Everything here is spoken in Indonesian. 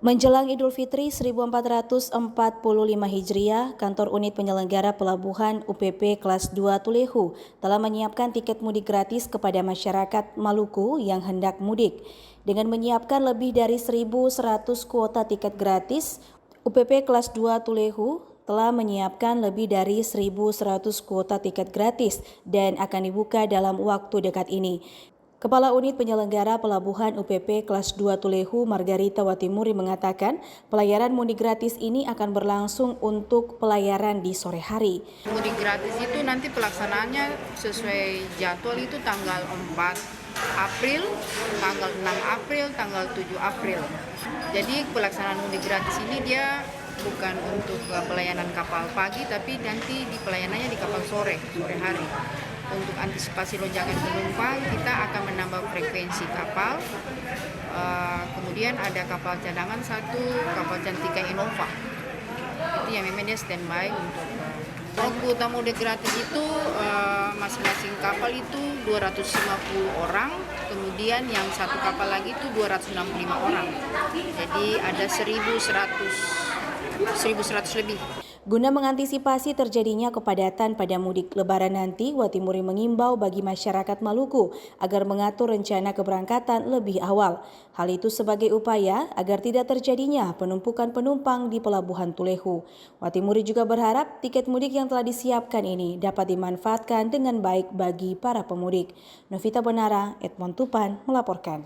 Menjelang Idul Fitri 1445 Hijriah, Kantor Unit Penyelenggara Pelabuhan UPP Kelas 2 Tulehu telah menyiapkan tiket mudik gratis kepada masyarakat Maluku yang hendak mudik. Dengan menyiapkan lebih dari 1.100 kuota tiket gratis, UPP Kelas 2 Tulehu telah menyiapkan lebih dari 1.100 kuota tiket gratis dan akan dibuka dalam waktu dekat ini. Kepala Unit Penyelenggara Pelabuhan UPP Kelas 2 Tulehu, Margarita Watimuri mengatakan pelayaran mudik gratis ini akan berlangsung untuk pelayaran di sore hari. Mudik gratis itu nanti pelaksanaannya sesuai jadwal itu tanggal 4 April, tanggal 6 April, tanggal 7 April. Jadi pelaksanaan mudik gratis ini dia bukan untuk pelayanan kapal pagi, tapi nanti di pelayanannya di kapal sore hari. Untuk antisipasi lonjakan penumpang, kita akan menambah frekuensi kapal. Kemudian ada kapal cadangan satu, kapal Cantika Innova. Itu yang memang dia standby untuk kuota mudik gratis itu masing-masing kapal itu 250 orang, kemudian yang satu kapal lagi itu 265 orang. Jadi ada 1.100 lebih. Guna mengantisipasi terjadinya kepadatan pada mudik Lebaran nanti, Watimuri mengimbau bagi masyarakat Maluku agar mengatur rencana keberangkatan lebih awal. Hal itu sebagai upaya agar tidak terjadinya penumpukan penumpang di Pelabuhan Tulehu. Watimuri juga berharap tiket mudik yang telah disiapkan ini dapat dimanfaatkan dengan baik bagi para pemudik. Novita Bonara, Edmond Tupan melaporkan.